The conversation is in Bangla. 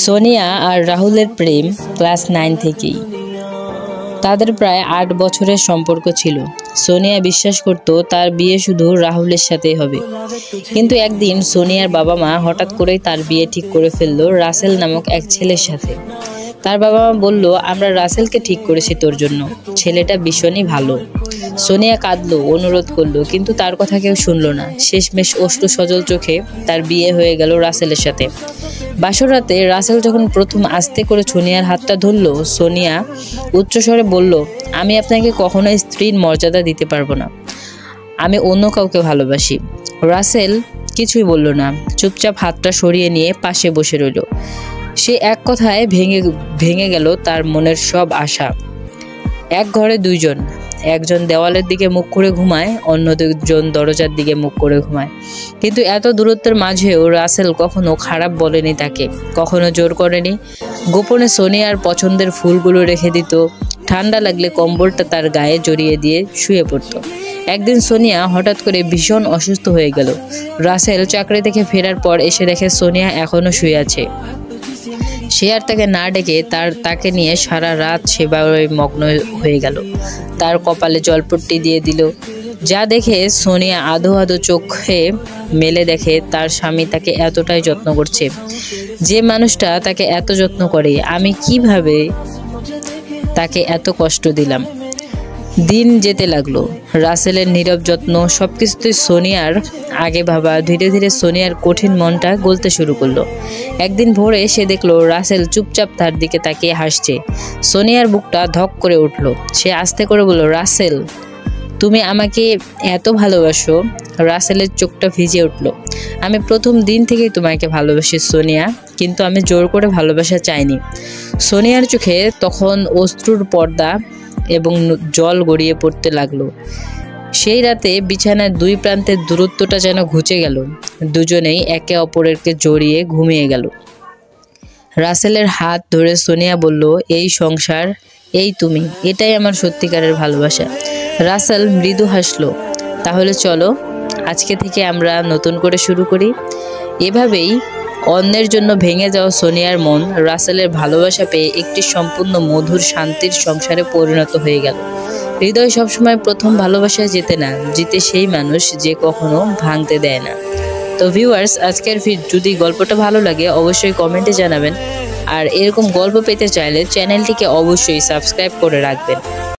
সোনিয়া আর রাহুলের প্রেম ক্লাস 9 থেকেই। তাদের প্রায় 8 বছরের সম্পর্ক ছিল। সোনিয়া বিশ্বাস করত তার বিয়ে শুধু রাহুলের সাথেই হবে। কিন্তু একদিন সোনিয়ার বাবা মা হঠাৎ করেই তার বিয়ে ঠিক করে ফেললো রাসেল নামক এক ছেলের সাথে। তার বাবা মা বলল, আমরা রাসেলকে ঠিক করেছি তোর জন্য, ছেলেটা ভীষণই ভালো। সোনিয়া কাঁদলো, অনুরোধ করলো, কিন্তু তার কথা কেউ শুনলো না। শেষমেশ অশ্রু সজল চোখে তার বিয়ে হয়ে গেল রাসেলের সাথে। বাসর রাতে রাসেল যখন প্রথম আস্তে করে সোনিয়ার হাতটা ধরলো, সোনিয়া উচ্চস্বরে বলল, আমি আপনাকে কখনোই স্ত্রীর মর্যাদা দিতে পারবো না, আমি অন্য কাউকে ভালোবাসি। রাসেল কিছুই বলল না, চুপচাপ হাতটা সরিয়ে নিয়ে পাশে বসে রইল। সে এক কথায় ভেঙে গেল তার মনের সব আশা। এক ঘরে দুইজন, একজন দেওয়ালের দিকে মুখ করে ঘুমায়, অন্য দুজন দরজার দিকে মুখ করে ঘুমায়। কিন্তু এত দূরত্বের মাঝেও রাসেল কখনো খারাপ বলেনি তাকে, কখনো জোর করেনি। গোপনে সোনিয়ার পছন্দের ফুলগুলো রেখে দিত, ঠান্ডা লাগলে কম্বলটা তার গায়ে জড়িয়ে দিয়ে শুয়ে পড়ত। একদিন সোনিয়া হঠাৎ করে ভীষণ অসুস্থ হয়ে গেল। রাসেল চাকরি থেকে ফেরার পর এসে দেখে সোনিয়া এখনো শুয়ে আছে। সে আর তাকে না ডেকে তাকে নিয়ে সারা রাত সেবায় মগ্ন হয়ে গেল। তার কপালে জলপট্টি দিয়ে দিল। যা দেখে সোনিয়া আধো আধো চোখে মেলে দেখে তার স্বামী তাকে এতটাই যত্ন করছে। যে মানুষটা তাকে এত যত্ন করে, আমি কিভাবে তাকে এত কষ্ট দিলাম। দিন যেতে লাগলো, রাসেলের নীরব যত্ন সবকিছুতেই সোনিয়ার আগে ভাবা ধীরে ধীরে সোনিয়ার কঠিন মনটা গলতে শুরু করলো। একদিন ভোরে সে দেখলো রাসেল চুপচাপ তার দিকে তাকিয়ে হাসছে। সোনিয়ার বুকটা ধক করে উঠলো। সে আস্তে করে বলল, রাসেল, তুমি আমাকে এত ভালোবাসো? রাসেলের চোখটা ভিজে উঠলো। আমি প্রথম দিন থেকেই তোমাকে ভালোবাসি সোনিয়া, কিন্তু আমি জোর করে ভালোবাসা চাইনি। সোনিয়ার চোখে তখন অশ্রুর পর্দা এবং জল গড়িয়ে পড়তে লাগলো। সেই রাতে বিছানার দুই প্রান্তের দূরত্বটা যেন ঘুচে গেল। দুজনেই একে অপরকে জড়িয়ে ঘুমিয়ে গেল। রাসেলের হাত ধরে সোনিয়া বলল, এই সংসার, এই তুমি, এটাই আমার সত্যিকারের ভালোবাসা। রাসেল মৃদু হাসলো, তাহলে চলো আজকে থেকে আমরা নতুন করে শুরু করি। এভাবেই অন্যের জন্য ভেঙে যাওয়া সোনিয়ার মন রাসেলের ভালোবাসা পেয়ে একটি সম্পূর্ণ মধুর শান্তির সংসারে পরিণত হয়ে গেল। হৃদয় সবসময় প্রথম ভালোবাসায় জেতে না, জিতে সেই মানুষ যে কখনো ভাঙতে দেয় না। তো ভিউয়ার্স, আজকের যদি গল্পটা ভালো লাগে অবশ্যই কমেন্টে জানাবেন। আর এরকম গল্প পেতে চাইলে চ্যানেলটিকে অবশ্যই সাবস্ক্রাইব করে রাখবেন।